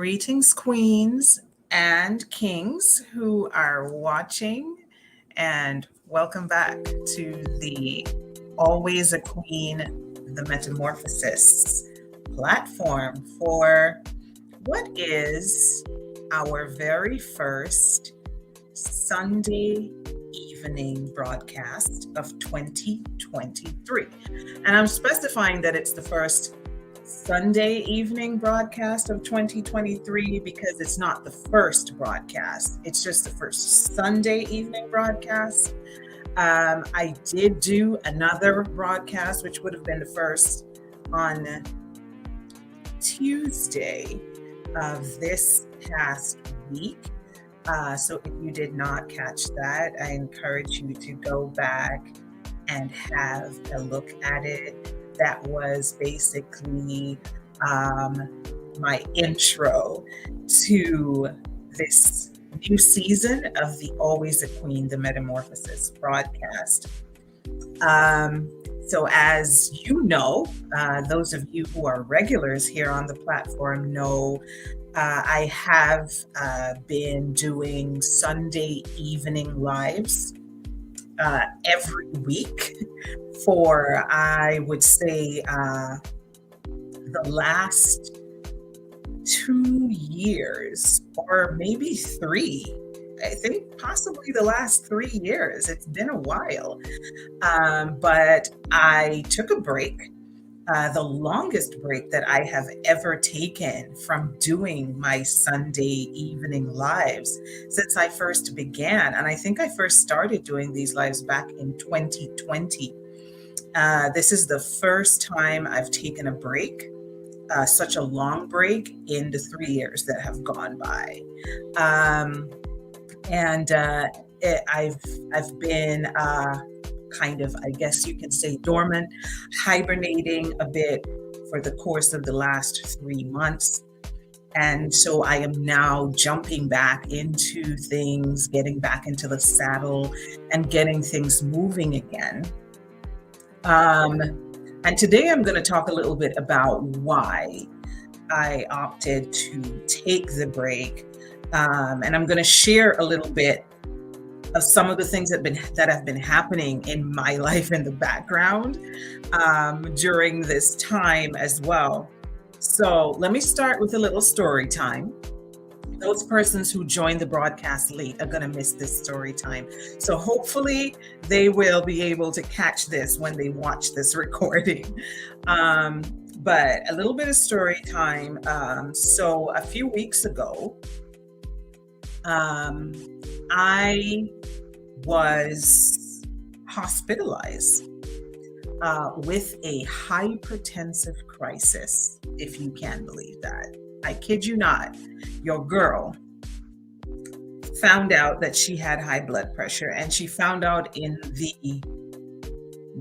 Greetings, queens and kings who are watching, and welcome back to the Always a Queen, the Metamorphosis platform for what is our very first Sunday evening broadcast of 2023. And I'm specifying that it's the first Sunday evening broadcast of 2023 because it's not the first broadcast. It's just the first Sunday evening broadcast. I did do another broadcast, which would have been the first on Tuesday of this past week. So if you did not catch that, I encourage you to go back and have a look at it. That was basically my intro to this new season of the Always a Queen, the Metamorphosis broadcast. So as you know, those of you who are regulars here on the platform know I have been doing Sunday evening lives every week for, I would say, the last 2 years, or maybe 3. I think possibly the last 3 years. It's been a while. But I took a break. The longest break that I have ever taken from doing my Sunday evening lives since I first began. And I think I first started doing these lives back in 2020. This is the first time I've taken a break, such a long break in the 3 years that have gone by. I've been kind of, I guess you can say, dormant, hibernating a bit for the course of the last 3 months. And so I am now jumping back into things, getting back into the saddle and getting things moving again. And today I'm going to talk a little bit about why I opted to take the break. And I'm going to share a little bit of some of the things that have been happening in my life in the background during this time as well. So let me start with a little story time. Those persons who joined the broadcast late are going to miss this story time. So hopefully they will be able to catch this when they watch this recording. But a little bit of story time. So a few weeks ago, I was hospitalized with a hypertensive crisis, if you can believe that. I kid you not, your girl found out that she had high blood pressure, and she found out in the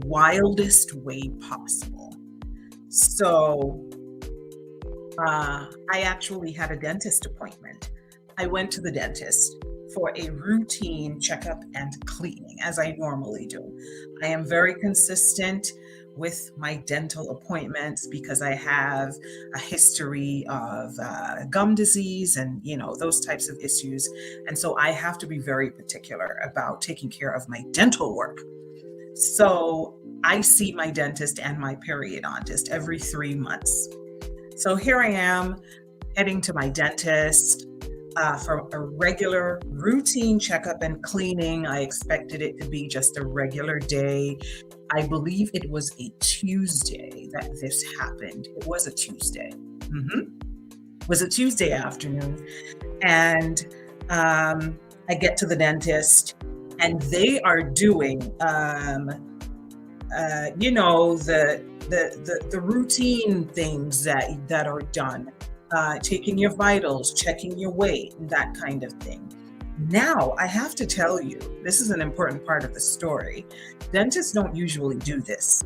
wildest way possible. So I actually had a dentist appointment. I went to the dentist for a routine checkup and cleaning, as I normally do. I am very consistent with my dental appointments because I have a history of gum disease and, those types of issues. And so I have to be very particular about taking care of my dental work. So I see my dentist and my periodontist every 3 months. So here I am heading to my dentist for a regular routine checkup and cleaning. I expected it to be just a regular day. I believe it was a Tuesday that this happened. It was a Tuesday. It was a Tuesday afternoon. And I get to the dentist and they are doing, the routine things that are done. Taking your vitals, checking your weight, that kind of thing. Now, I have to tell you, this is an important part of the story. Dentists don't usually do this.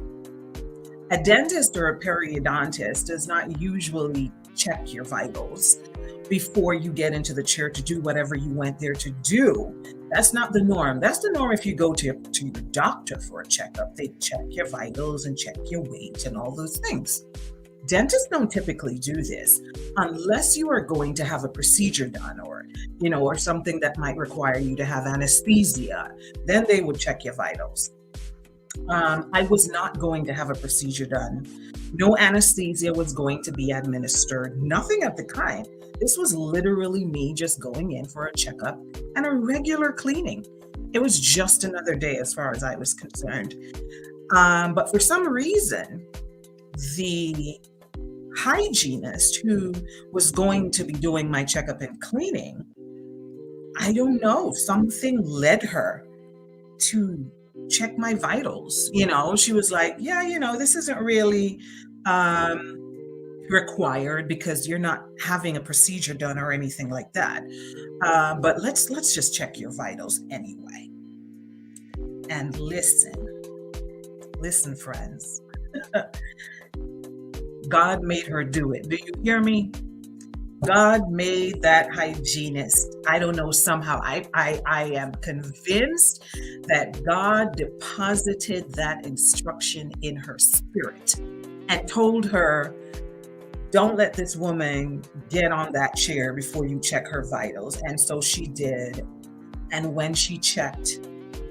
A dentist or a periodontist does not usually check your vitals before you get into the chair to do whatever you went there to do. That's not the norm. That's the norm if you go to your doctor for a checkup. They check your vitals and check your weight and all those things. Dentists don't typically do this unless you are going to have a procedure done, or something that might require you to have anesthesia. Then they would check your vitals. I was not going to have a procedure done. No anesthesia was going to be administered, nothing of the kind. This was literally me just going in for a checkup and a regular cleaning. It was just another day as far as I was concerned. But for some reason, the hygienist who was going to be doing my checkup and cleaning, I don't know, something led her to check my vitals. She was like, yeah, this isn't really required because you're not having a procedure done or anything like that. But let's just check your vitals anyway. And listen, friends. God made her do it. Do you hear me? God made that hygienist. I don't know, somehow I am convinced that God deposited that instruction in her spirit and told her, don't let this woman get on that chair before you check her vitals. And so she did. And when she checked,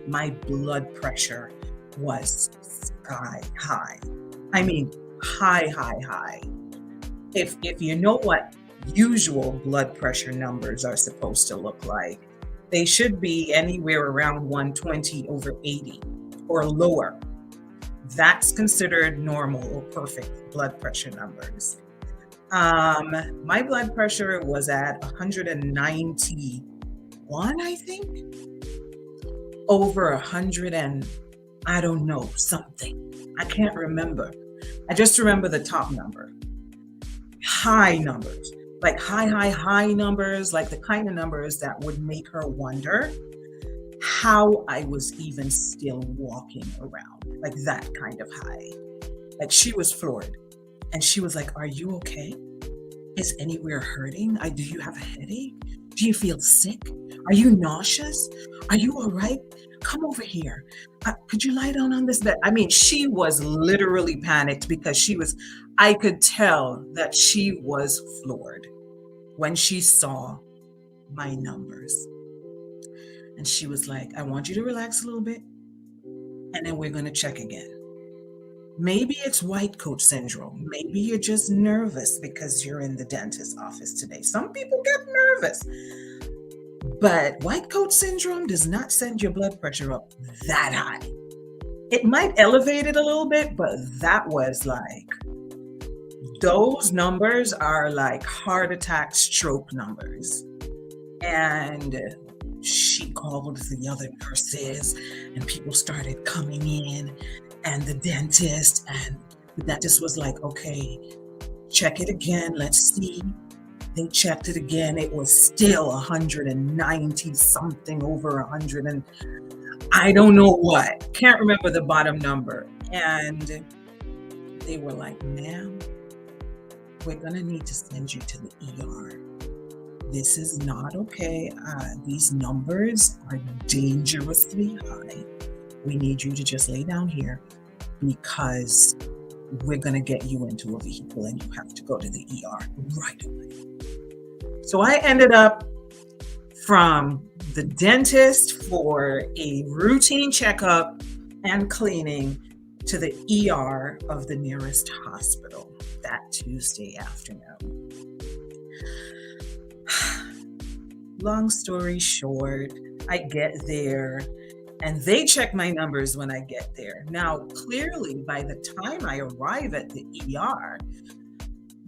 my blood pressure was sky high. I mean, high. If you know what usual blood pressure numbers are supposed to look like, they should be anywhere around 120/80 or lower. That's considered normal or perfect blood pressure numbers. My blood pressure was at 191, I think, over 100 and I don't know, something. I can't remember. I just remember the top number. High numbers, like high numbers, like the kind of numbers that would make her wonder how I was even still walking around, like that kind of high. Like she was floored. And she was like, are you okay? Is anywhere hurting? Do you have a headache? Do you feel sick? Are you nauseous? Are you all right? Come over here. Could you lie down on this bed? I mean, she was literally panicked because I could tell that she was floored when she saw my numbers. And she was like, I want you to relax a little bit, and then we're going to check again. Maybe it's white coat syndrome. Maybe you're just nervous because you're in the dentist's office today. Some people get nervous. But white coat syndrome does not send your blood pressure up that high. It might elevate it a little bit, but that was like, those numbers are like heart attack, stroke numbers. And she called the other nurses and people started coming in, and the dentist was like, okay, check it again. Let's see. They checked it again. It was still 190 something, over 100 and I don't know what. Can't remember the bottom number. And they were like, ma'am, we're going to need to send you to the ER. This is not okay. These numbers are dangerously high. We need you to just lay down here because we're going to get you into a vehicle and you have to go to the ER right away. So I ended up from the dentist for a routine checkup and cleaning to the ER of the nearest hospital that Tuesday afternoon. Long story short, I get there and they check my numbers when I get there. Now, clearly, by the time I arrive at the ER,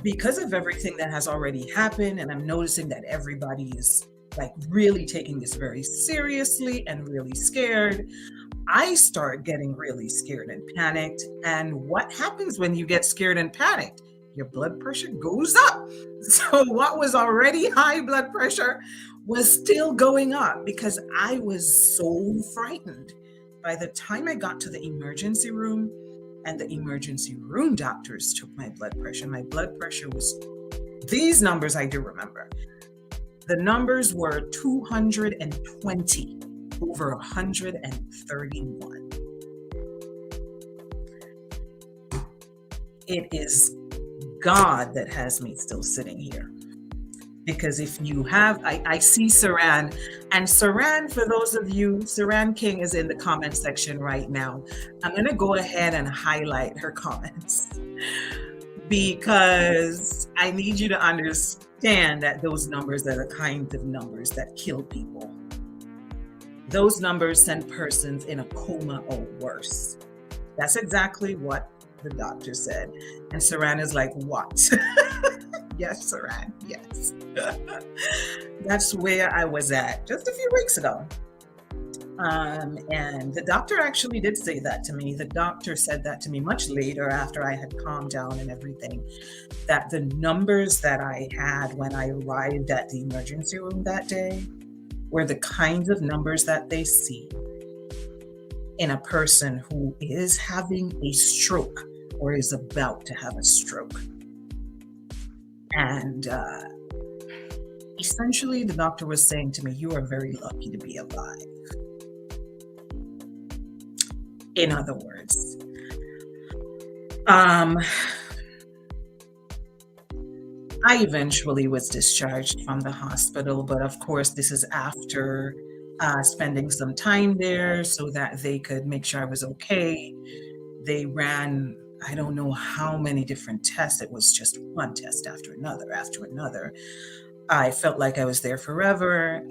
because of everything that has already happened, and I'm noticing that everybody is like really taking this very seriously and really scared, I start getting really scared and panicked. And what happens when you get scared and panicked? Your blood pressure goes up. So what was already high blood pressure was still going up because I was so frightened. By the time I got to the emergency room and the emergency room doctors took my blood pressure was, these numbers I do remember. The numbers were 220 over 131. It is God that has me still sitting here. Because if you have, I see Saran, and Saran, for those of you, Saran King is in the comment section right now. I'm going to go ahead and highlight her comments because I need you to understand that those numbers are the kinds of numbers that kill people. Those numbers send persons in a coma or worse. That's exactly what the doctor said. And Saran is like, what? Yes, Saran, yes. That's where I was at just a few weeks ago. And the doctor actually did say that to me. The doctor said that to me much later after I had calmed down and everything, that the numbers that I had when I arrived at the emergency room that day were the kinds of numbers that they see in a person who is having a stroke or is about to have a stroke. And essentially, the doctor was saying to me, you are very lucky to be alive. In other words, I eventually was discharged from the hospital, but of course, this is after spending some time there so that they could make sure I was okay. They ran, I don't know how many different tests. It was just one test after another, after another. I felt like I was there forever.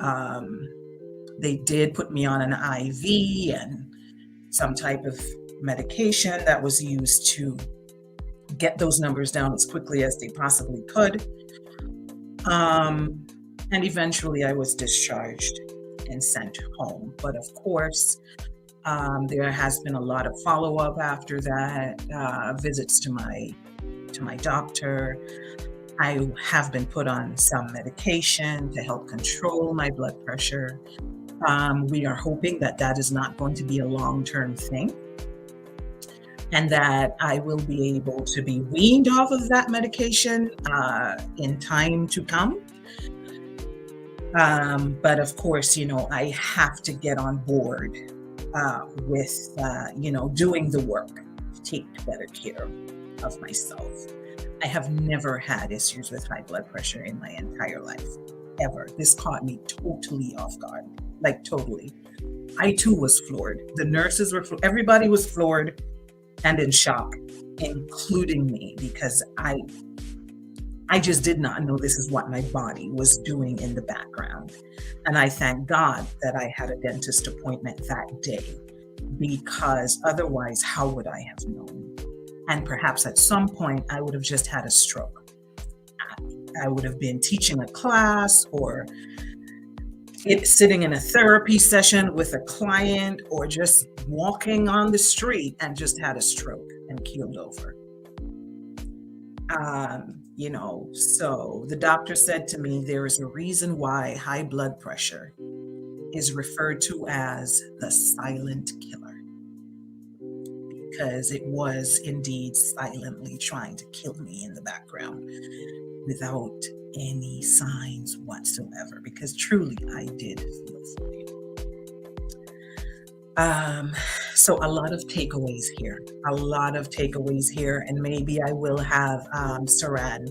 They did put me on an IV and some type of medication that was used to get those numbers down as quickly as they possibly could. And eventually I was discharged and sent home. But of course, there has been a lot of follow-up after that, visits to my doctor. I have been put on some medication to help control my blood pressure. We are hoping that that is not going to be a long-term thing and that I will be able to be weaned off of that medication in time to come. But of course, I have to get on board with, doing the work to take better care of myself. I have never had issues with high blood pressure in my entire life, ever. This caught me totally off guard, like totally. I too was floored. The nurses were, everybody was floored and in shock, including me, because I just did not know this is what my body was doing in the background. And I thank God that I had a dentist appointment that day, because otherwise, how would I have known? And perhaps at some point, I would have just had a stroke. I would have been teaching a class or sitting in a therapy session with a client or just walking on the street and just had a stroke and keeled over. So the doctor said to me, there is a reason why high blood pressure is referred to as the silent killer, because it was indeed silently trying to kill me in the background without any signs whatsoever, because truly I did feel for you. So a lot of takeaways here, and maybe I will have Saran,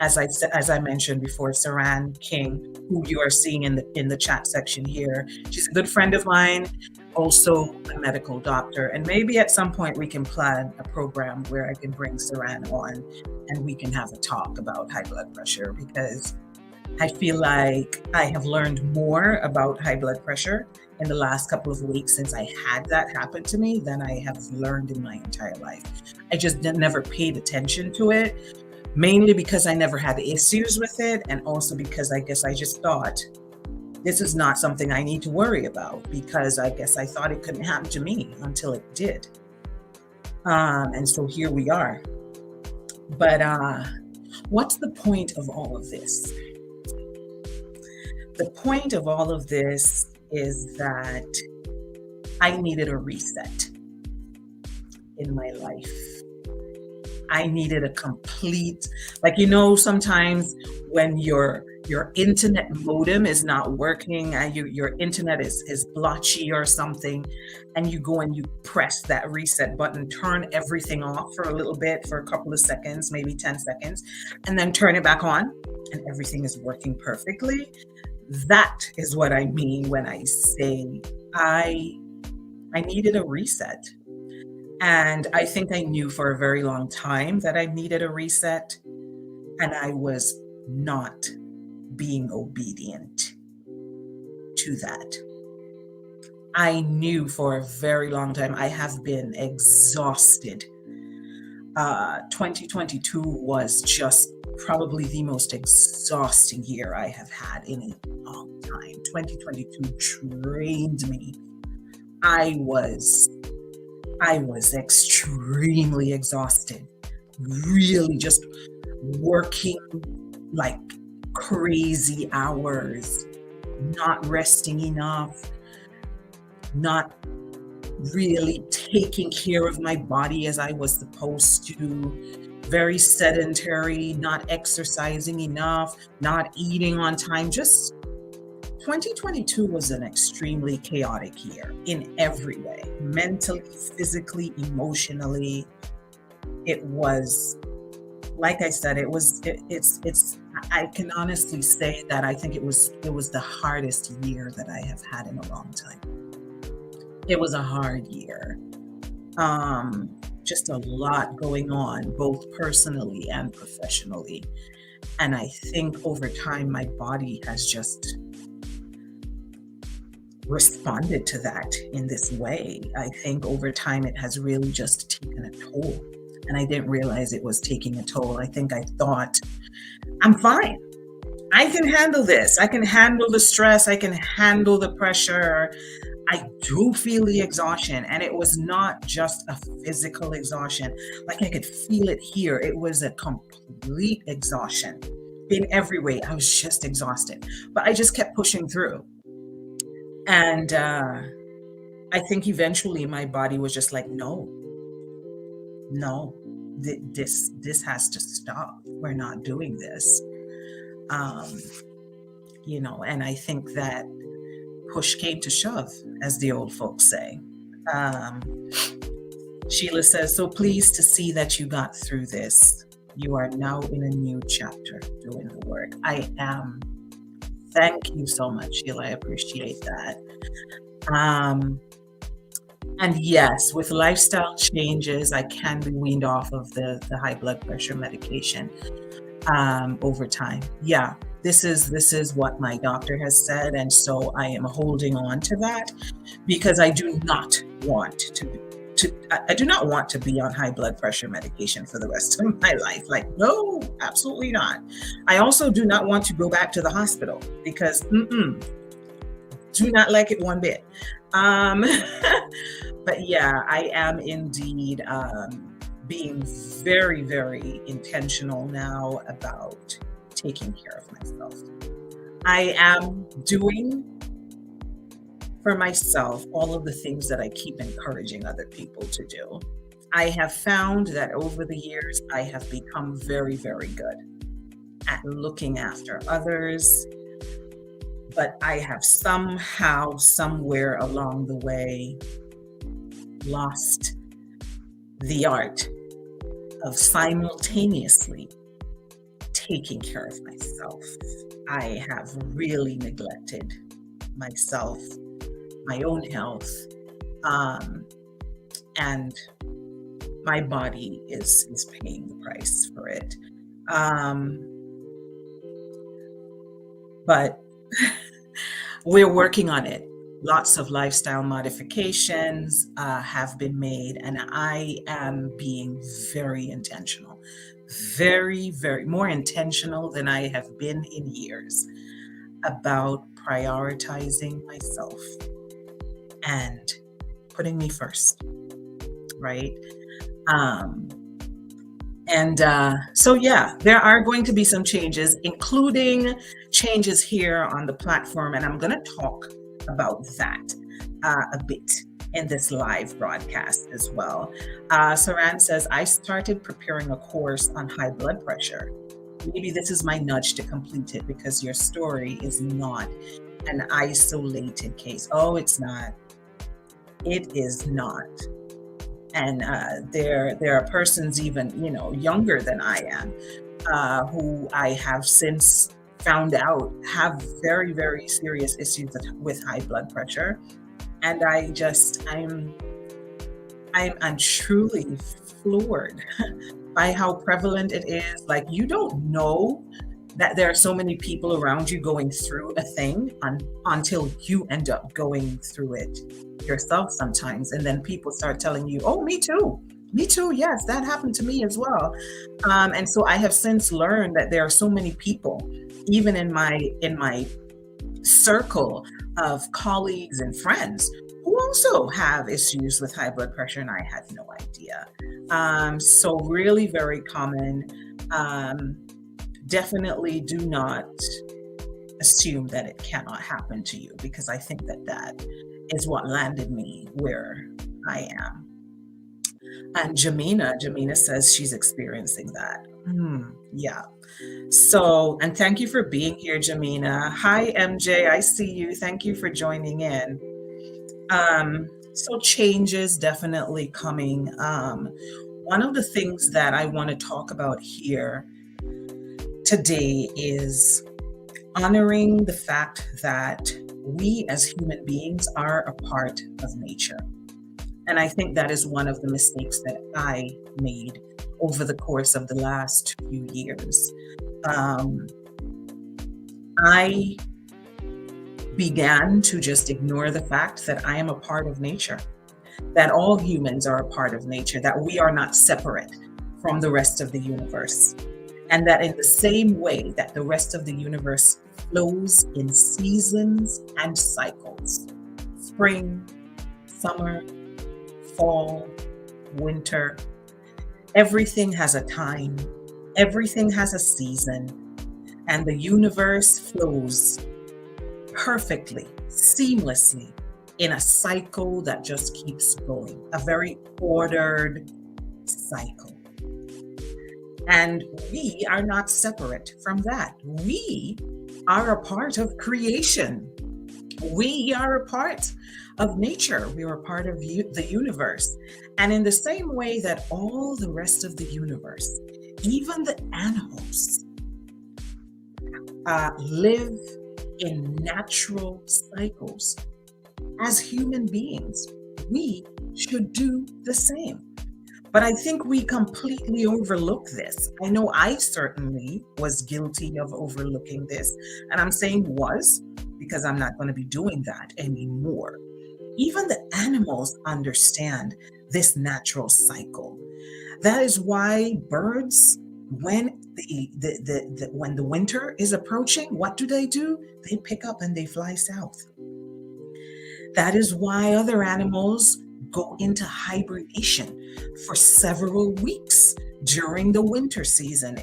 as I mentioned before, Saran King, who you are seeing in the chat section here. She's a good friend of mine, also a medical doctor, and maybe at some point we can plan a program where I can bring Saran on and we can have a talk about high blood pressure, because I feel like I have learned more about high blood pressure in the last couple of weeks since I had that happen to me than I have learned in my entire life. I just never paid attention to it, mainly because I never had issues with it, and also because I guess I just thought this is not something I need to worry about, because I guess I thought it couldn't happen to me until it did. And so here we are. But what's the point of all of this? The point of all of this is that I needed a reset in my life. I needed a complete, like, sometimes when your internet modem is not working and your internet is blotchy or something, and you go and you press that reset button, turn everything off for a little bit, for a couple of seconds, maybe 10 seconds, and then turn it back on, and everything is working perfectly. That is what I mean when I say I I needed a reset. And I think I knew for a very long time that I needed a reset, and I was not being obedient to that. I knew for a very long time. I have been exhausted. 2022 was just probably the most exhausting year I have had in a long time. 2022 drained me. I was I was extremely exhausted, really just working like crazy hours, not resting enough, not really taking care of my body as I was supposed to, very sedentary, not exercising enough, not eating on time. Just 2022 was an extremely chaotic year in every way, mentally, physically, emotionally. It was, like I said, it's I can honestly say that I think it was the hardest year that I have had in a long time. It was a hard year. Just a lot going on, both personally and professionally. And I think over time, my body has just responded to that in this way. I think over time, it has really just taken a toll. And I didn't realize it was taking a toll. I think I thought, I'm fine. I can handle this. I can handle the stress. I can handle the pressure. I do feel the exhaustion. And it was not just a physical exhaustion. Like I could feel it here. It was a complete exhaustion in every way. I was just exhausted. But I just kept pushing through. And I think eventually my body was just like, no, no, this has to stop. We're not doing this. Um, and I think that push came to shove, as the old folks say. Um, Sheila says, so pleased to see that you got through this. You are now in a new chapter doing the work. I am. Thank you so much, Sheila. I appreciate that. Um, and yes, with lifestyle changes, I can be weaned off of the high blood pressure medication over time. Yeah, this is what my doctor has said, and so I am holding on to that because I do not want I do not want to be on high blood pressure medication for the rest of my life. Like, no, absolutely not. I also do not want to go back to the hospital because do not like it one bit. Um, but yeah, I am indeed being very, very intentional now about taking care of myself. I am doing for myself all of the things that I keep encouraging other people to do. I have found that over the years, I have become very, very good at looking after others, but I have somehow, somewhere along the way, lost the art of simultaneously taking care of myself. I have really neglected myself, my own health, and my body is paying the price for it. Um, but we're working on it. Lots of lifestyle modifications have been made, and I am being very intentional, very, very more intentional than I have been in years about prioritizing myself and putting me first, right? Um, so, yeah, there are going to be some changes, including changes here on the platform, and I'm going to talk about that a bit in this live broadcast as well. Saran says, I started preparing a course on high blood pressure. Maybe this is my nudge to complete it because your story is not an isolated case. Oh, it's not. It is not. And there are persons even younger than I am, who I have since found out have very, very serious issues with high blood pressure. And I'm truly floored by how prevalent it is. Like, you don't know that there are so many people around you going through a thing until you end up going through it yourself sometimes. And then people start telling you, oh, me too. Me too. Yes, that happened to me as well. And so I have since learned that there are so many people, even in my circle of colleagues and friends, who also have issues with high blood pressure, and I had no idea. So really very common. Definitely do not assume that it cannot happen to you, because I think that is what landed me where I am. And Jamina says she's experiencing that. Yeah. So, and thank you for being here, Jamina. Hi, MJ. I see you. Thank you for joining in. So change is definitely coming. One of the things that I want to talk about here today is honoring the fact that we as human beings are a part of nature. And I think that is one of the mistakes that I made over the course of the last few years. I began to just ignore the fact that I am a part of nature, that all humans are a part of nature, that we are not separate from the rest of the universe. And that in the same way that the rest of the universe flows in seasons and cycles, spring, summer, fall, winter, everything has a time, everything has a season, and the universe flows perfectly, seamlessly in a cycle that just keeps going, a very ordered cycle. And we are not separate from that. We are a part of creation. We are a part of nature. We are a part of the universe. And in the same way that all the rest of the universe, even the animals, live in natural cycles, as human beings, we should do the same. But I think we completely overlook this. I know I certainly was guilty of overlooking this. And I'm saying was because I'm not going to be doing that anymore. Even the animals understand this natural cycle. That is why birds, when when the winter is approaching, what do? They pick up and they fly south. That is why other animals go into hibernation for several weeks during the winter season.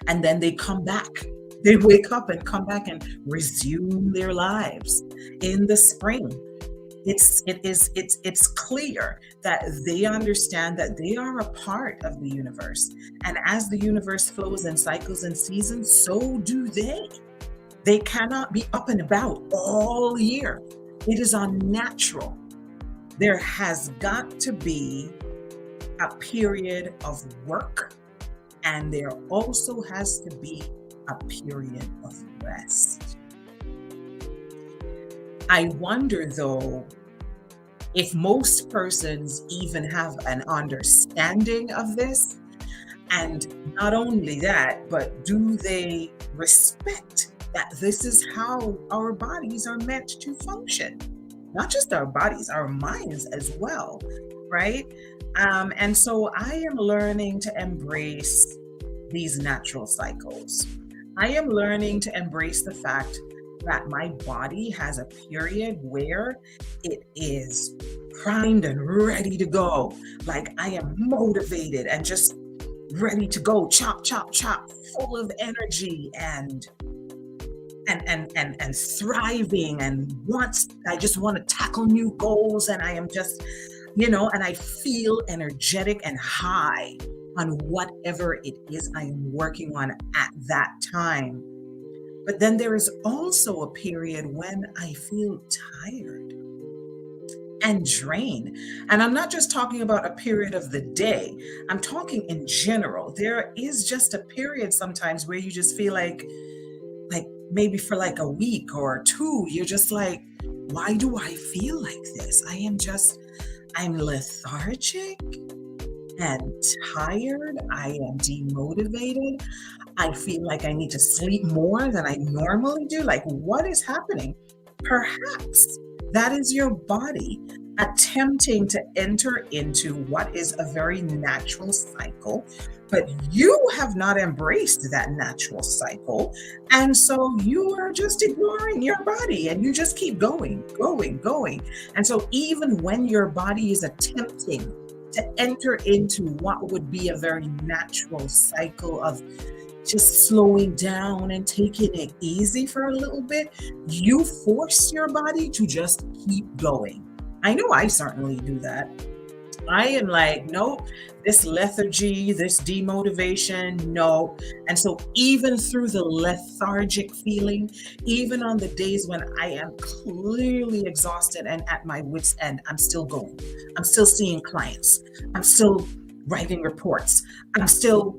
And then they come back. They wake up and come back and resume their lives in the spring. It's clear that they understand that they are a part of the universe. And as the universe flows in cycles and seasons, so do they. They cannot be up and about all year. It is unnatural. There has got to be a period of work, and there also has to be a period of rest. I wonder, though, if most persons even have an understanding of this, and not only that, but do they respect that this is how our bodies are meant to function? Not just our bodies, our minds as well, right? And so I am learning to embrace these natural cycles. I am learning to embrace the fact that my body has a period where it is primed and ready to go. Like I am motivated and just ready to go, chop, chop, chop, full of energy and and thriving and wants I just want to tackle new goals, and I am just, and I feel energetic and high on whatever it is I am working on at that time. But then there is also a period when I feel tired and drained. And I'm not just talking about a period of the day, I'm talking in general. There is just a period sometimes where you just feel like maybe for like a week or two, you're just like, why do I feel like this? I'm lethargic and tired. I am demotivated. I feel like I need to sleep more than I normally do. Like, what is happening? Perhaps that is your body attempting to enter into what is a very natural cycle, but you have not embraced that natural cycle. And so you are just ignoring your body and you just keep going, going, going. And so even when your body is attempting to enter into what would be a very natural cycle of just slowing down and taking it easy for a little bit, you force your body to just keep going. I know I certainly do that. I am like, nope, this lethargy, this demotivation, no. And so, even through the lethargic feeling, even on the days when I am clearly exhausted and at my wits' end, I'm still going. I'm still seeing clients. I'm still writing reports. I'm still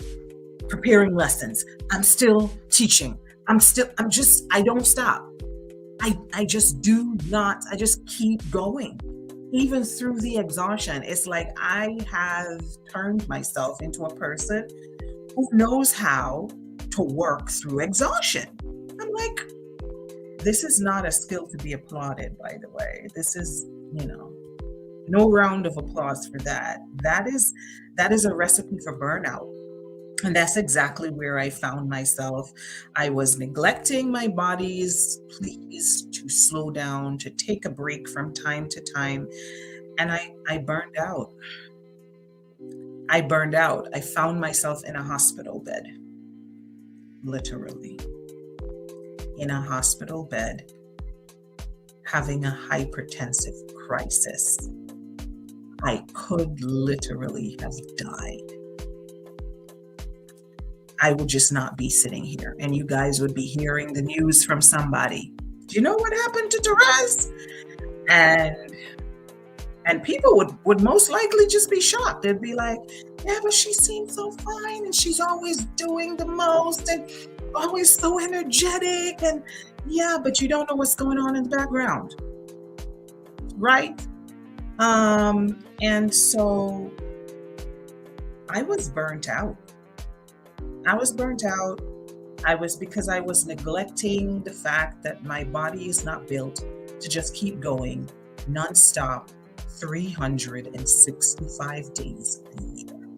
preparing lessons. I'm still teaching. I don't stop. I just do not, I just keep going. Even through the exhaustion, it's like I have turned myself into a person who knows how to work through exhaustion. I'm like, this is not a skill to be applauded, by the way. This is, no round of applause for that. That is a recipe for burnout. And that's exactly where I found myself. I was neglecting my body's pleas to slow down, to take a break from time to time. And I burned out. I burned out. I found myself in a hospital bed, literally in a hospital bed, having a hypertensive crisis. I could literally have died. I would just not be sitting here and you guys would be hearing the news from somebody. Do you know what happened to Therese? And people would most likely just be shocked. They'd be like, yeah, but she seems so fine and she's always doing the most and always so energetic. And yeah, but you don't know what's going on in the background. Right? And so I was burnt out. Because I was neglecting the fact that my body is not built to just keep going nonstop 365 days a year.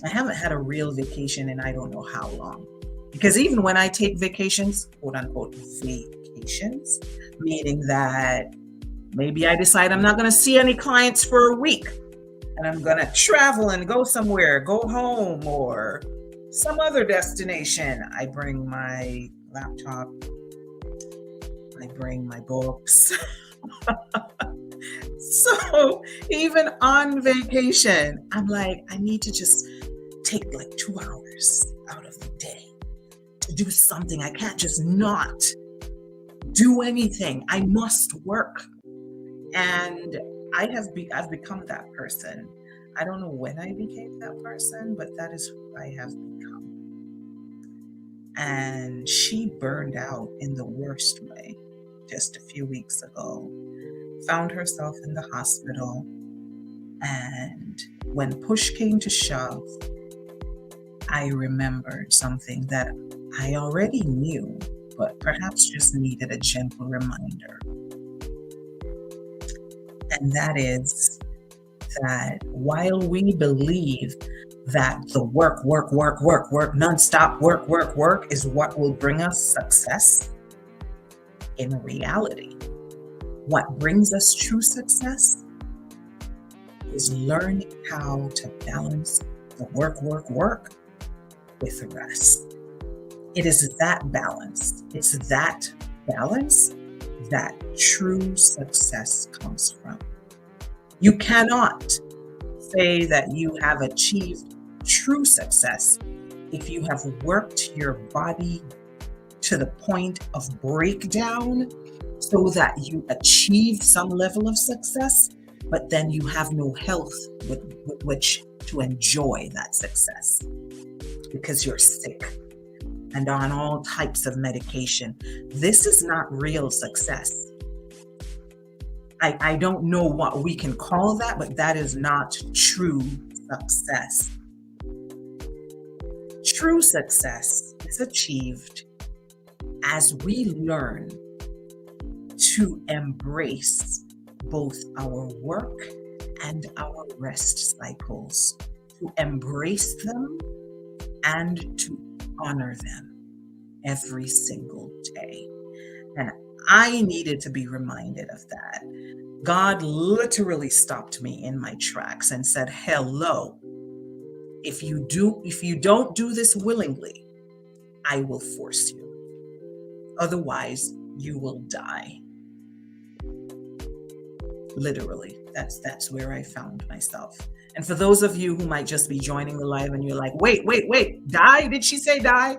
I haven't had a real vacation in I don't know how long. Because even when I take vacations, quote unquote vacations, meaning that maybe I decide I'm not going to see any clients for a week and I'm going to travel and go somewhere, go home or some other destination. I bring my laptop, I bring my books. So even on vacation, I'm like, I need to just take like 2 hours out of the day to do something. I can't just not do anything. I must work. And I've become that person. I don't know when I became that person, but that is who I have become. And she burned out in the worst way just a few weeks ago. Found herself in the hospital. And when push came to shove, I remembered something that I already knew, but perhaps just needed a gentle reminder. And that is that while we believe that the work, nonstop work is what will bring us success, in reality, what brings us true success is learning how to balance the work with rest. It is that balance. It's that balance that true success comes from. You cannot say that you have achieved true success if you have worked your body to the point of breakdown so that you achieve some level of success, but then you have no health with which to enjoy that success because you're sick and on all types of medication. This is not real success. I don't know what we can call that, but that is not true success. True success is achieved as we learn to embrace both our work and our rest cycles, to embrace them and to honor them every single day. And I needed to be reminded of that. God literally stopped me in my tracks and said, "Hello, if you don't do this willingly, I will force you. Otherwise, you will die." Literally, that's where I found myself. And for those of you who might just be joining the live and you're like, wait, die? Did she say die?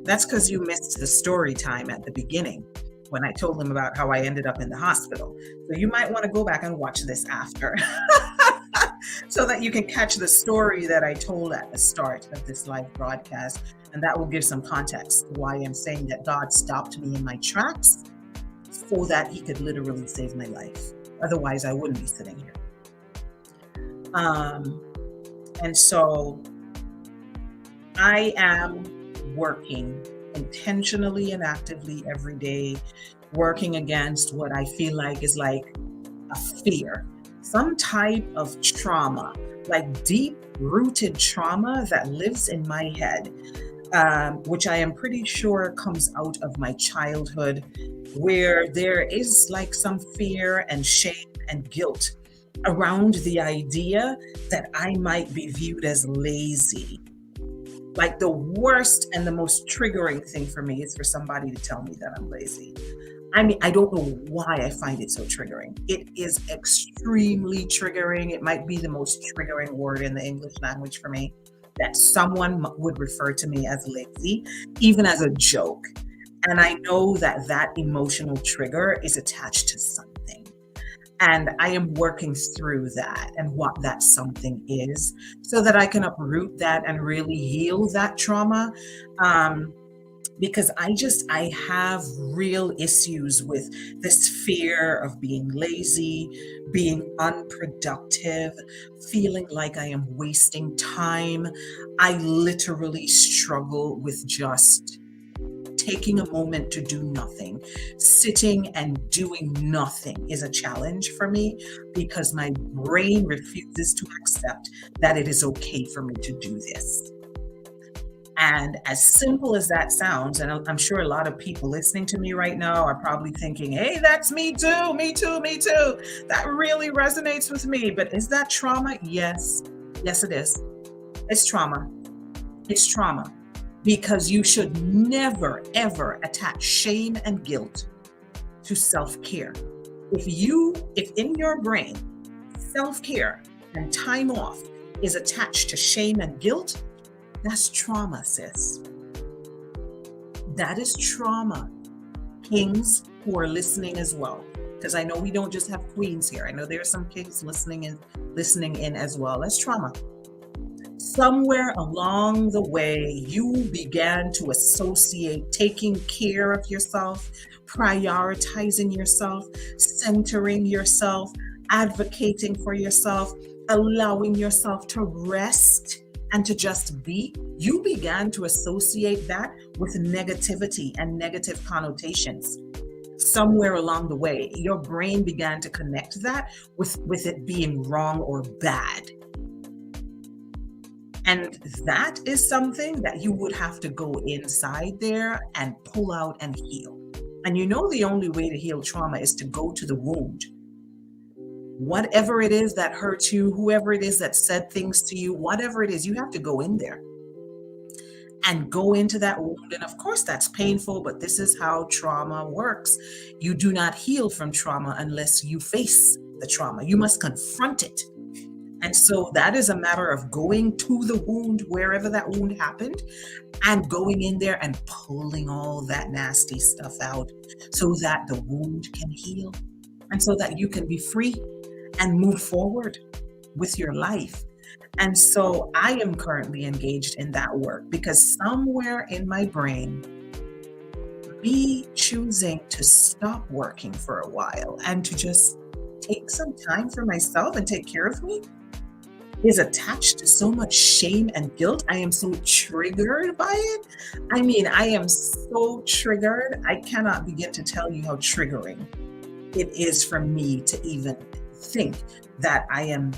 That's because you missed the story time at the beginning when I told them about how I ended up in the hospital. So you might want to go back and watch this after so that you can catch the story that I told at the start of this live broadcast. And that will give some context to why I'm saying that God stopped me in my tracks so that he could literally save my life. Otherwise, I wouldn't be sitting here. And so I am working intentionally and actively every day, working against what I feel like is like a fear, some type of trauma, like deep rooted trauma that lives in my head, which I am pretty sure comes out of my childhood, where there is like some fear and shame and guilt around the idea that I might be viewed as lazy. Like the worst and the most triggering thing for me is for somebody to tell me that I'm lazy. I mean, I don't know why I find it so triggering. It is extremely triggering. It might be the most triggering word in the English language for me, that someone would refer to me as lazy, even as a joke. And I know that that emotional trigger is attached to something. And I am working through that and what that something is so that I can uproot that and really heal that trauma. Because I have real issues with this fear of being lazy, being unproductive, feeling like I am wasting time. I literally struggle with just taking a moment to do nothing. Sitting and doing nothing is a challenge for me because my brain refuses to accept that it is okay for me to do this. And as simple as that sounds, and I'm sure a lot of people listening to me right now are probably thinking, hey, that's me too, me too, me too. That really resonates with me. But is that trauma? Yes. Yes, it is. It's trauma. It's trauma. Because you should never, ever attach shame and guilt to self-care. If in your brain, self-care and time off is attached to shame and guilt, that's trauma, sis. That is trauma. Kings who are listening as well, because I know we don't just have queens here. I know there are some kings listening in as well. That's trauma. Somewhere along the way, you began to associate taking care of yourself, prioritizing yourself, centering yourself, advocating for yourself, allowing yourself to rest and to just be. You began to associate that with negativity and negative connotations. Somewhere along the way, your brain began to connect that with it being wrong or bad. And that is something that you would have to go inside there and pull out and heal. And you know, the only way to heal trauma is to go to the wound. Whatever it is that hurt you, whoever it is that said things to you, whatever it is, you have to go in there and go into that wound. And of course, that's painful, but this is how trauma works. You do not heal from trauma unless you face the trauma. You must confront it. And so that is a matter of going to the wound, wherever that wound happened, and going in there and pulling all that nasty stuff out so that the wound can heal and so that you can be free and move forward with your life. And so I am currently engaged in that work because somewhere in my brain, me choosing to stop working for a while and to just take some time for myself and take care of me is attached to so much shame and guilt. I am so triggered by it. I mean, I am so triggered. I cannot begin to tell you how triggering it is for me to even think that I am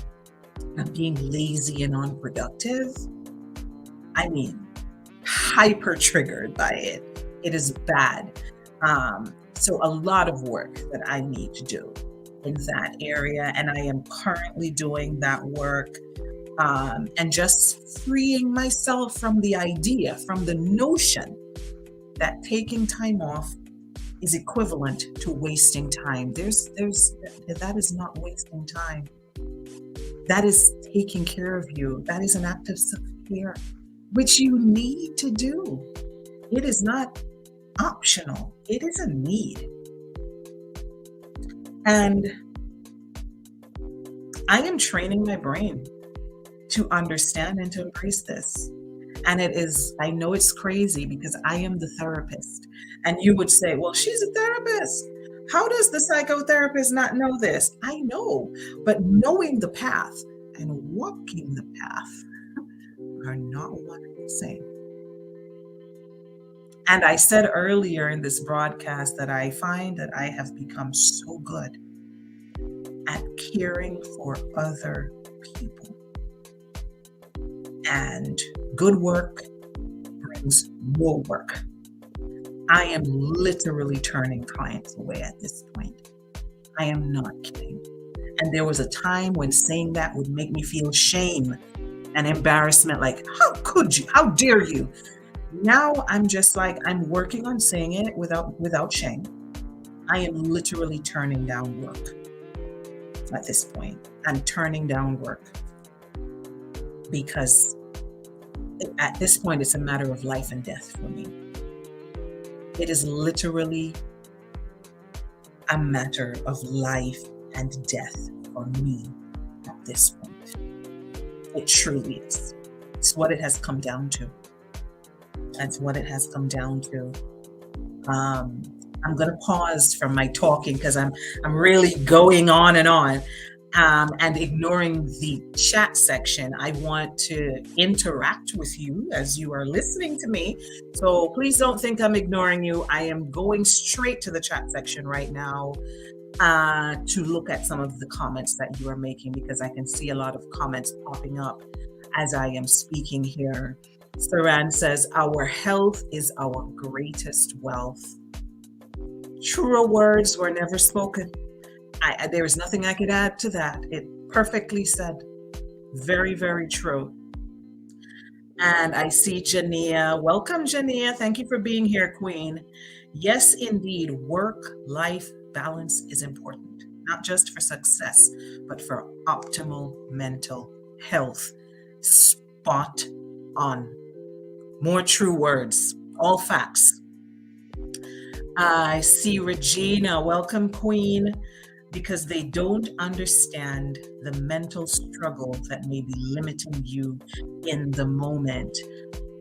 being lazy and unproductive. I mean, hyper triggered by it. It is bad. So a lot of work that I need to do in that area, and I am currently doing that work, and just freeing myself from the idea, from the notion that taking time off is equivalent to wasting time. That is not wasting time. That is taking care of you. That is an act of self-care, which you need to do. It is not optional. It is a need. And I am training my brain to understand and to embrace this. And I know it's crazy because I am the therapist. And you would say, well, she's a therapist. How does the psychotherapist not know this? I know, but knowing the path and walking the path are not one and the same. And I said earlier in this broadcast that I find that I have become so good at caring for other people. And good work brings more work. I am literally turning clients away at this point. I am not kidding. And there was a time when saying that would make me feel shame and embarrassment, like, how could you? How dare you? Now I'm just like, I'm working on saying it without shame. I am literally turning down work at this point. I'm turning down work because at this point, it's a matter of life and death for me. It is literally a matter of life and death for me at this point. It truly is. It's what it has come down to. That's what it has come down to. I'm going to pause from my talking because I'm really going on and ignoring the chat section. I want to interact with you as you are listening to me. So please don't think I'm ignoring you. I am going straight to the chat section right now to look at some of the comments that you are making, because I can see a lot of comments popping up as I am speaking here. Saran says, our health is our greatest wealth. Truer words were never spoken. There is nothing I could add to that. It perfectly said. Very, very true. And I see Jania. Welcome, Jania. Thank you for being here, Queen. Yes, indeed, work-life balance is important, not just for success, but for optimal mental health. Spot on. More true words, all facts. I see Regina. Welcome, Queen. Because they don't understand the mental struggle that may be limiting you in the moment.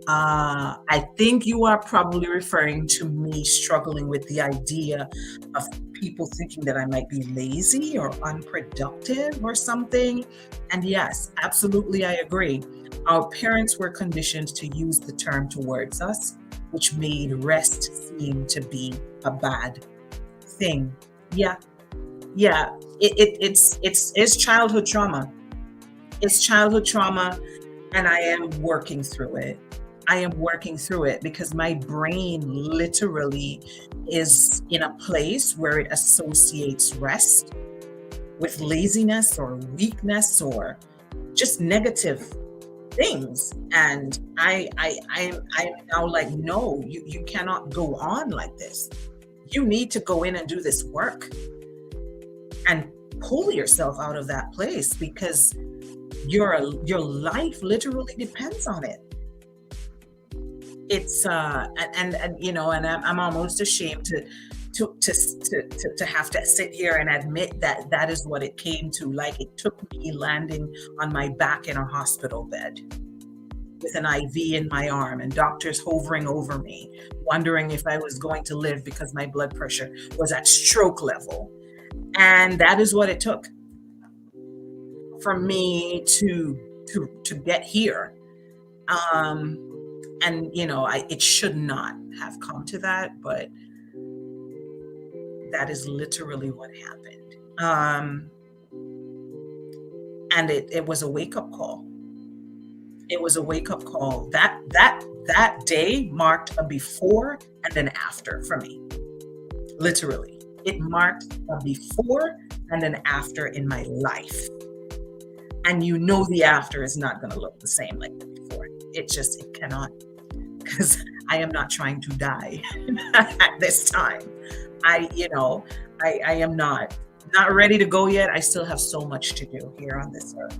I think you are probably referring to me struggling with the idea of people thinking that I might be lazy or unproductive or something. And yes, absolutely, I agree. Our parents were conditioned to use the term towards us, which made rest seem to be a bad thing. Yeah, it's childhood trauma. It's childhood trauma, and I am working through it. I am working through it because my brain literally is in a place where it associates rest with laziness or weakness or just negative. things. And I'm now like, no, you cannot go on like this. You need to go in and do this work and pull yourself out of that place, because your life literally depends on it. It's and you know, and I'm almost ashamed to have to sit here and admit that that is what it came to. Like, it took me landing on my back in a hospital bed with an IV in my arm and doctors hovering over me, wondering if I was going to live because my blood pressure was at stroke level. And that is what it took for me to get here. Um, and you know, it should not have come to that, but that is literally what happened. And it was a wake up call. It was a wake up call. That day marked a before and an after for me. Literally, it marked a before and an after in my life. And you know, the after is not going to look the same like the before. It cannot, because I am not trying to die at this time. You know, I am not ready to go yet. I still have so much to do here on this earth.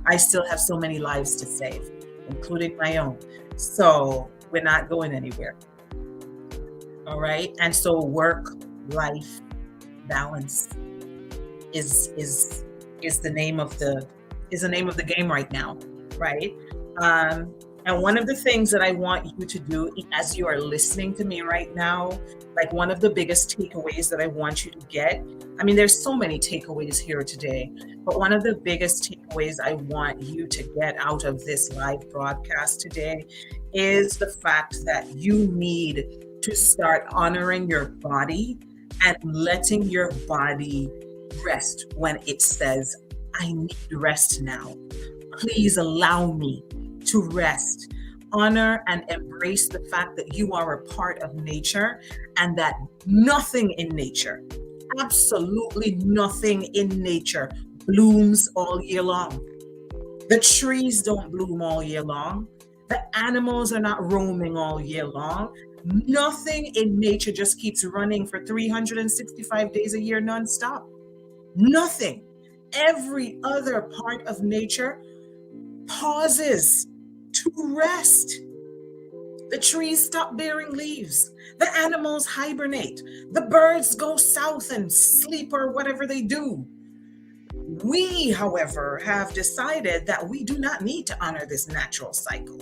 I still have so many lives to save, including my own. So we're not going anywhere. All right. And so work life balance is the name of the game right now, right? And one of the things that I want you to do as you are listening to me right now, like, one of the biggest takeaways that I want you to get, I mean, there's so many takeaways here today, but one of the biggest takeaways I want you to get out of this live broadcast today is the fact that you need to start honoring your body and letting your body rest when it says, I need rest now. Please allow me to rest. Honor and embrace the fact that you are a part of nature, and that nothing in nature, absolutely nothing in nature, blooms all year long. The trees don't bloom all year long. The animals are not roaming all year long. Nothing in nature just keeps running for 365 days a year nonstop. Nothing. Every other part of nature pauses to rest. The trees stop bearing leaves. The animals hibernate. The birds go south and sleep or whatever they do. We, however, have decided that we do not need to honor this natural cycle.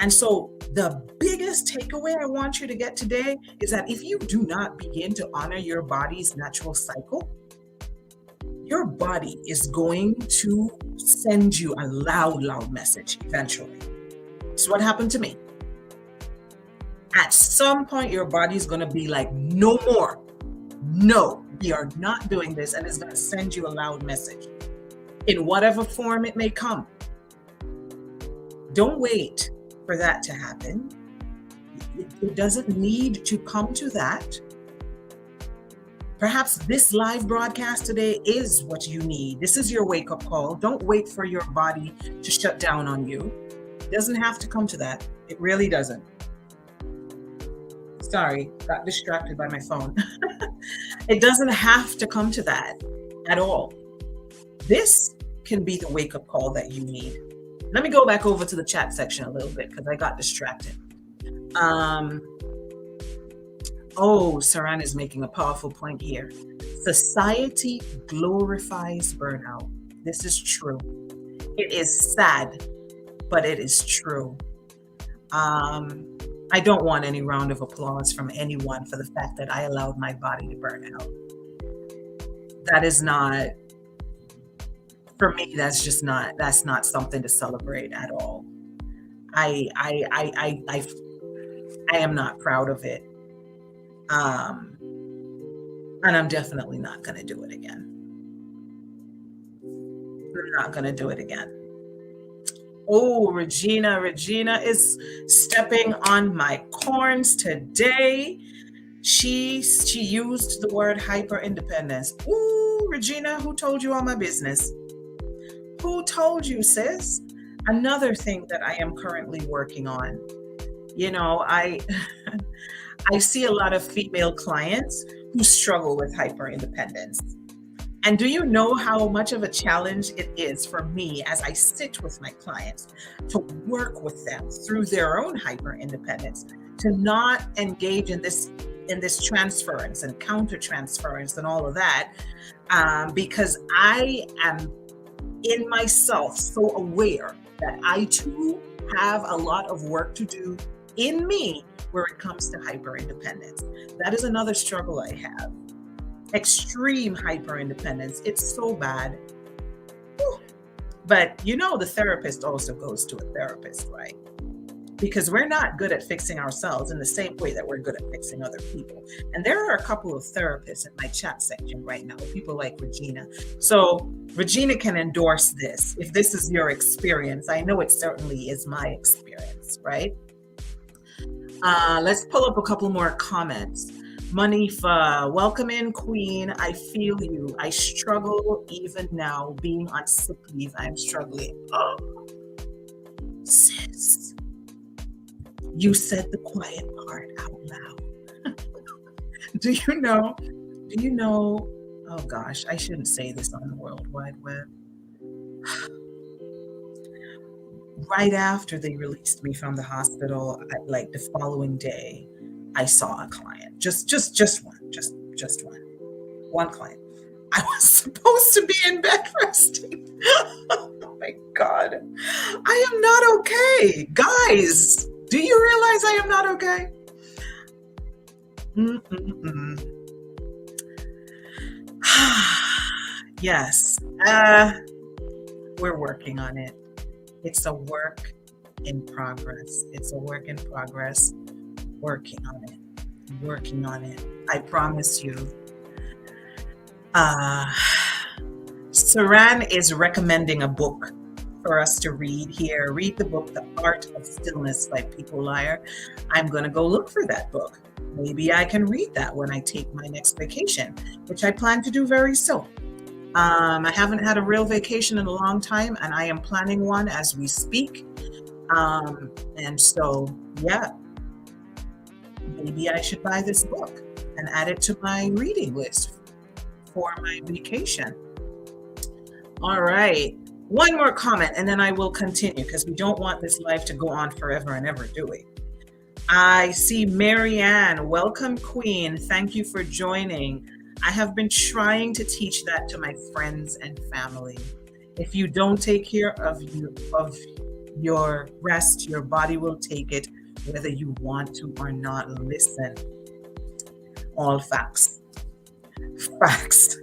And so the biggest takeaway I want you to get today is that if you do not begin to honor your body's natural cycle, your body is going to send you a loud message eventually. It's what happened to me. At some point, your body's going to be like, no more. No, we are not doing this. And it's going to send you a loud message in whatever form it may come. Don't wait for that to happen. It doesn't need to come to that. Perhaps this live broadcast today is what you need. This is your wake-up call. Don't wait for your body to shut down on you. It doesn't have to come to that. It really doesn't. Sorry, got distracted by my phone. It doesn't have to come to that at all. This can be the wake-up call that you need. Let me go back over to the chat section a little bit because I got distracted. Saran is making a powerful point here. Society glorifies burnout. This is true. It is sad, but it is true. I don't want any round of applause from anyone for the fact that I allowed my body to burn out. That is not, for me, that's not something to celebrate at all. I am not proud of it. And I'm definitely not going to do it again. I'm not going to do it again. Oh, Regina is stepping on my corns today. She used the word hyper independence. Ooh, Regina, who told you all my business? Who told you, sis? Another thing that I am currently working on, I I see a lot of female clients who struggle with hyperindependence. And do you know how much of a challenge it is for me as I sit with my clients to work with them through their own hyper independence, to not engage in this transference and counter transference and all of that, because I am in myself so aware that I too have a lot of work to do in me where it comes to hyper independence. That is another struggle I have. Extreme hyper independence. It's so bad. Whew. But the therapist also goes to a therapist, right? Because we're not good at fixing ourselves in the same way that we're good at fixing other people. And there are a couple of therapists in my chat section right now, people like Regina. So Regina can endorse this if this is your experience. I know it certainly is my experience, right? Let's pull up a couple more comments. Manifa, welcome in, Queen. I feel you. I struggle even now being on sick leave. I'm struggling. Oh, sis, you said the quiet part out loud. Do you know? Do you know? Oh gosh, I shouldn't say this on the World Wide Web. Right after they released me from the hospital, like the following day, I saw a client. Just one. Just one client. I was supposed to be in bed resting. Oh my God. I am not okay. Guys, do you realize I am not okay? Yes. We're working on it. It's a work in progress. It's a work in progress. Working on it. Working on it. I promise you. Saran is recommending a book for us to read here. Read the book, The Art of Stillness by Pico Iyer. I'm going to go look for that book. Maybe I can read that when I take my next vacation, which I plan to do very soon. I haven't had a real vacation in a long time, and I am planning one as we speak. And so, yeah, maybe I should buy this book and add it to my reading list for my vacation. All right. One more comment, and then I will continue because we don't want this life to go on forever and ever, do we? I see Marianne. Welcome, Queen. Thank you for joining. I have been trying to teach that to my friends and family. If you don't take care of your rest, your body will take it, whether you want to or not. Listen. All facts. Facts.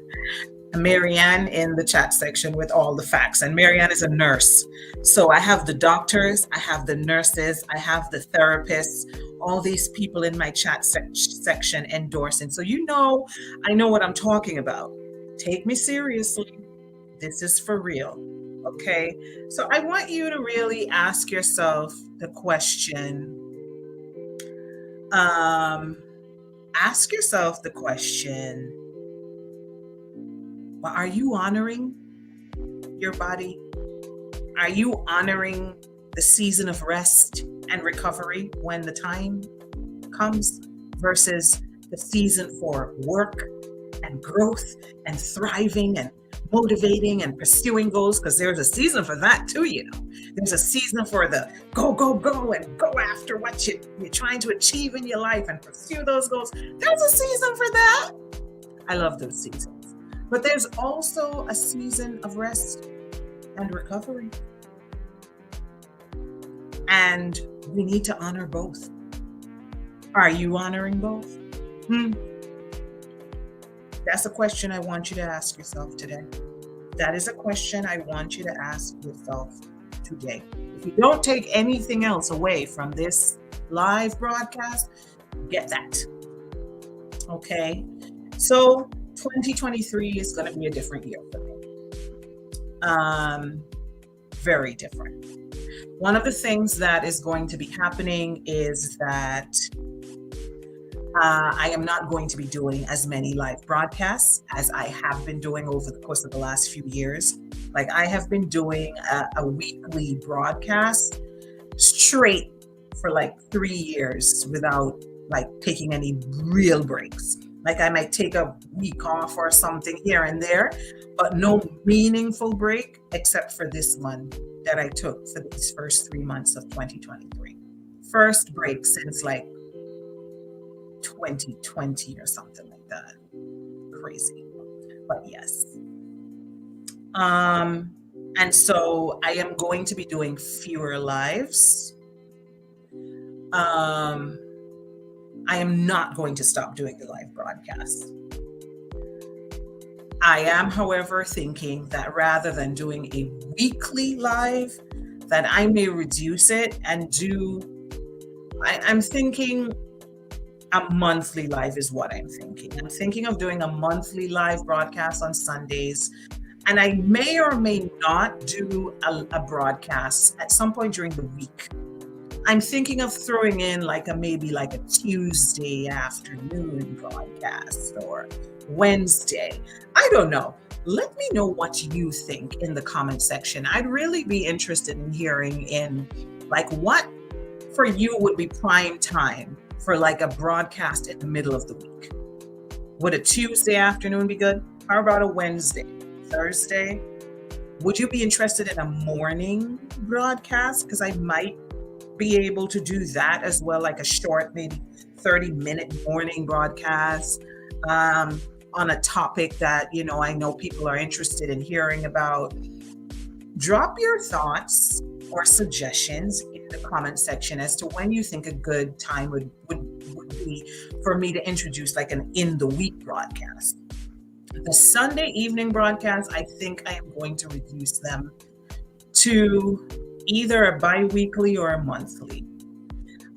Marianne in the chat section with all the facts. And Marianne is a nurse. So I have the doctors, I have the nurses, I have the therapists, all these people in my chat section endorsing. So I know what I'm talking about. Take me seriously. This is for real. Okay? So I want you to really ask yourself the question. Ask yourself the question. Well, are you honoring your body? Are you honoring the season of rest and recovery when the time comes versus the season for work and growth and thriving and motivating and pursuing goals? Because there's a season for that too, There's a season for the go, go, go and go after what you're trying to achieve in your life and pursue those goals. There's a season for that. I love those seasons. But there's also a season of rest and recovery. And we need to honor both. Are you honoring both? That's a question I want you to ask yourself today. That is a question I want you to ask yourself today. If you don't take anything else away from this live broadcast, get that. Okay? So 2023 is going to be a different year for me. Very different. One of the things that is going to be happening is that I am not going to be doing as many live broadcasts as I have been doing over the course of the last few years. Like I have been doing a weekly broadcast straight for like 3 years without like taking any real breaks. Like I might take a week off or something here and there, but no meaningful break except for this one that I took for these first 3 months of 2023. First break since like 2020 or something like that. Crazy. But yes. Um, and so I am going to be doing fewer lives. Um, I am not going to stop doing the live broadcasts. I am, however, thinking that rather than doing a weekly live, that I may reduce it and I'm thinking a monthly live is what I'm thinking. I'm thinking of doing a monthly live broadcast on Sundays. And I may or may not do a broadcast at some point during the week. I'm thinking of throwing in maybe like a Tuesday afternoon broadcast or Wednesday. I don't know. Let me know what you think in the comment section. I'd really be interested in hearing in like what for you would be prime time for like a broadcast in the middle of the week. Would a Tuesday afternoon be good? How about a Wednesday, Thursday? Would you be interested in a morning broadcast? Because I might be able to do that as well, like a short, maybe 30-minute morning broadcast on a topic that, I know people are interested in hearing about. Drop your thoughts or suggestions in the comment section as to when you think a good time would be for me to introduce like an in the week broadcast. The Sunday evening broadcast, I think I am going to reduce them to either a bi-weekly or a monthly.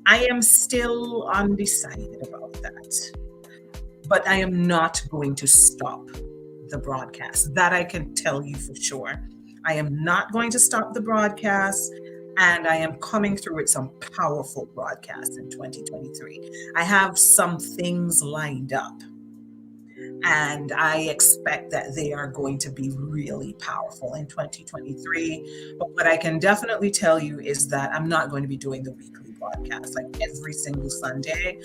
I am still undecided about that, but I am not going to stop the broadcast. That I can tell you for sure. I am not going to stop the broadcast, and I am coming through with some powerful broadcasts in 2023. I have some things lined up, and I expect that they are going to be really powerful in 2023. But what I can definitely tell you is that I'm not going to be doing the weekly broadcast like every single Sunday.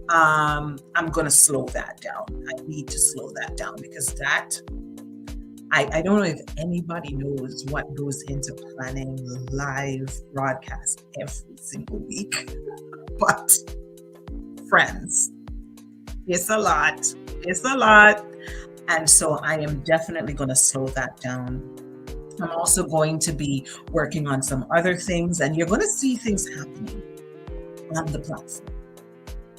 I'm going to slow that down. I need to slow that down because I don't know if anybody knows what goes into planning live broadcast every single week, but friends, it's a lot. It's a lot. And so I am definitely going to slow that down. I'm also going to be working on some other things, and you're going to see things happening on the platform.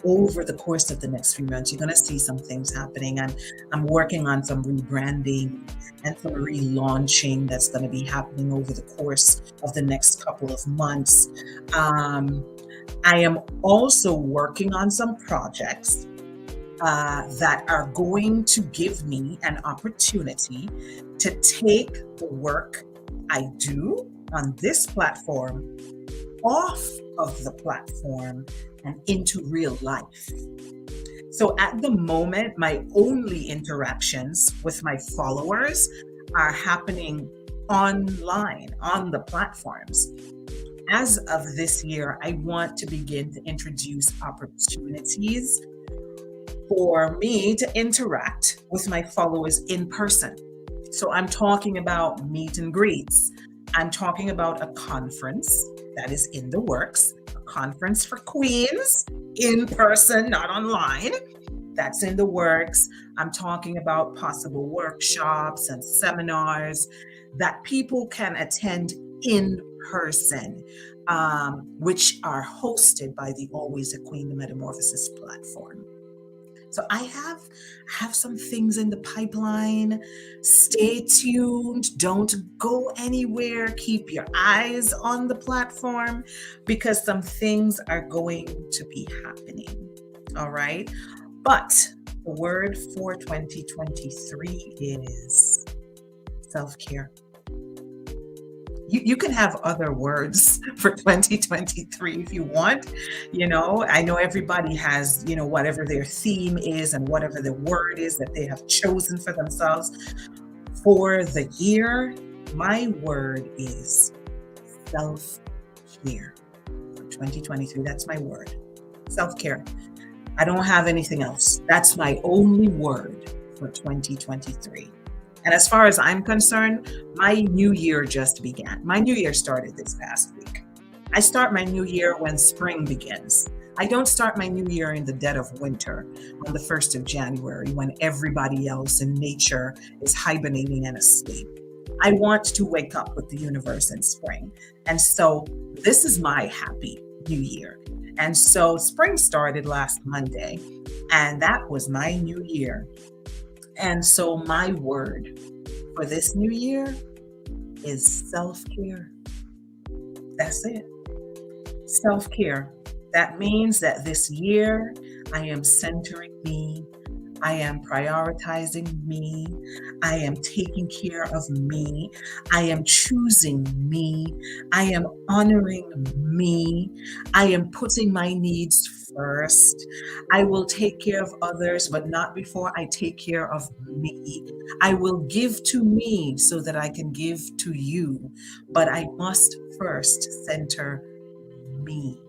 Over the course of the next few months, you're going to see some things happening. And I'm working on some rebranding and some relaunching that's going to be happening over the course of the next couple of months. I am also working on some projects that are going to give me an opportunity to take the work I do on this platform off of the platform and into real life. So at the moment, my only interactions with my followers are happening online on the platforms. As of this year, I want to begin to introduce opportunities for me to interact with my followers in person. So I'm talking about meet and greets. I'm talking about a conference that is in the works, a conference for queens in person, not online. That's in the works. I'm talking about possible workshops and seminars that people can attend in person, which are hosted by the Always a Queen, the Metamorphosis platform. So I have some things in the pipeline. Stay tuned. Don't go anywhere. Keep your eyes on the platform because some things are going to be happening. All right. But the word for 2023 is self-care. You can have other words for 2023 if you want. I know everybody has, whatever their theme is and whatever the word is that they have chosen for themselves for the year. My word is self-care for 2023. That's my word. Self-care. I don't have anything else. That's my only word for 2023. And as far as I'm concerned, my new year just began. My new year started this past week. I start my new year when spring begins. I don't start my new year in the dead of winter on the 1st of January when everybody else in nature is hibernating and asleep. I want to wake up with the universe in spring. And so this is my happy new year. And so spring started last Monday, and that was my new year. And so my word for this new year is self-care. That's it. Self-care. That means that this year I am centering me. I am prioritizing me. I am taking care of me. I am choosing me. I am honoring me. I am putting my needs first. I will take care of others, but not before I take care of me. I will give to me so that I can give to you, but I must first center me.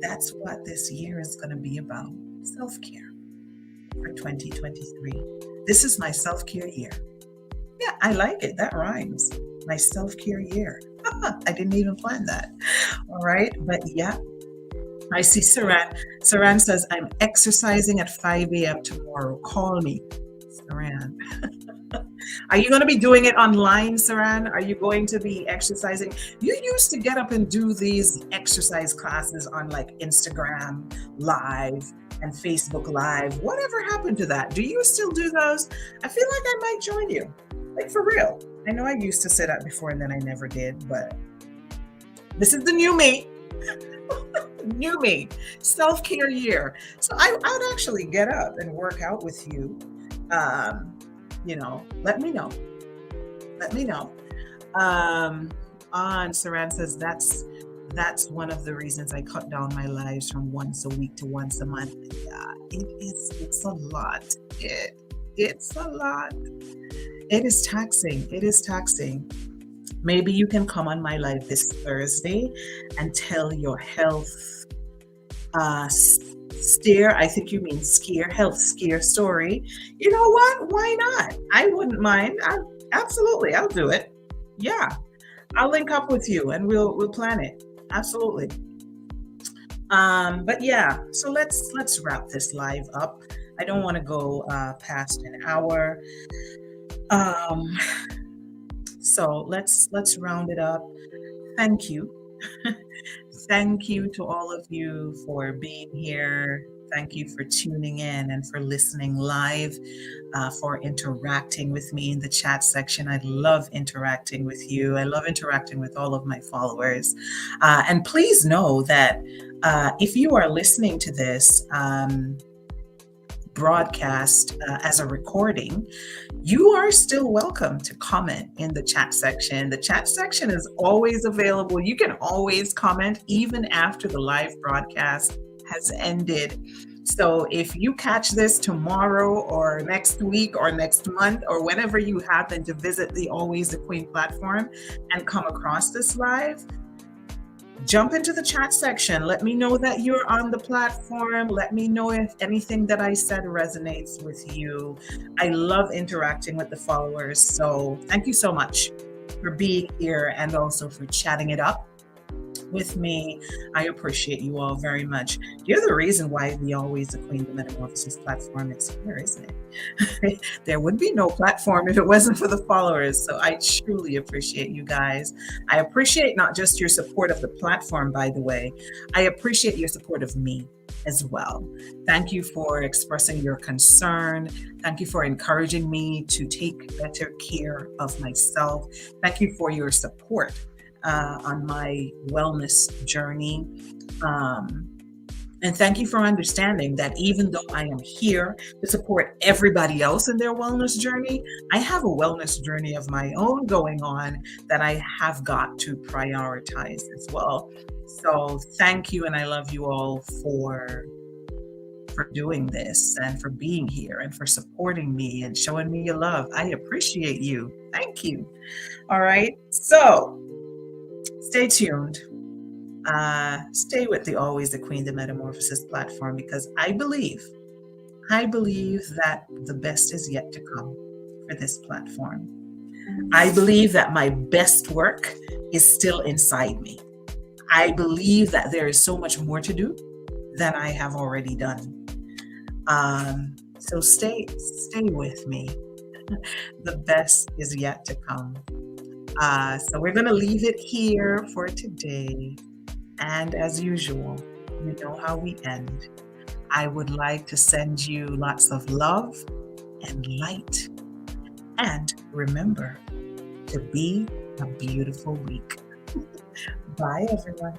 That's what this year is going to be about. Self-care for 2023. This is my self-care year. Yeah, I like it. That rhymes. My self-care year. I didn't even plan that. All right. But yeah, I see Saran. Saran says, I'm exercising at 5 a.m. tomorrow. Call me. Saran. Are you going to be doing it online, Saran? Are you going to be exercising? You used to get up and do these exercise classes on like Instagram Live and Facebook Live. Whatever happened to that? Do you still do those? I feel like I might join you. Like for real. I know I used to say that before and then I never did, but this is the new me. New me. Self-care year. So I would actually get up and work out with you. Let me know. Let me know. On Saran says that's one of the reasons I cut down my lives from once a week to once a month. Yeah, it's a lot. It's a lot. It is taxing. It is taxing. Maybe you can come on my live this Thursday and tell your health I think you mean health scare story. You know what? Why not? I wouldn't mind. Absolutely, I'll do it. Yeah, I'll link up with you and we'll plan it. Absolutely. But yeah, so let's wrap this live up. I don't want to go past an hour. Um, so let's round it up. Thank you. Thank you to all of you for being here. Thank you for tuning in and for listening live, for interacting with me in the chat section. I love interacting with you. I love interacting with all of my followers. And please know that if you are listening to this, broadcast as a recording, you are still welcome to comment in the chat section. The chat section is always available. You can always comment even after the live broadcast has ended. So if you catch this tomorrow or next week or next month or whenever you happen to visit the Always the Queen platform and come across this live, jump into the chat section. Let me know that you're on the platform. Let me know if anything that I said resonates with you. I love interacting with the followers. So thank you so much for being here and also for chatting it up with me. I appreciate you all very much. You're the reason why the Always the Queen, the Metamorphosis platform is here, isn't it? There would be no platform if it wasn't for the followers. So I truly appreciate you guys. I appreciate not just your support of the platform, by the way. I appreciate your support of me as well. Thank you for expressing your concern. Thank you for encouraging me to take better care of myself. Thank you for your support on my wellness journey. And thank you for understanding that even though I am here to support everybody else in their wellness journey, I have a wellness journey of my own going on that I have got to prioritize as well. So thank you, and I love you all for doing this and for being here and for supporting me and showing me your love. I appreciate you. Thank you. All right. So stay tuned. Stay with the Always the Queen, the Metamorphosis platform because I believe that the best is yet to come for this platform. I believe that my best work is still inside me. I believe that there is so much more to do than I have already done. So stay with me. The best is yet to come. So we're going to leave it here for today. And as usual, you know how we end. I would like to send you lots of love and light. And remember to be a beautiful week. Bye, everyone.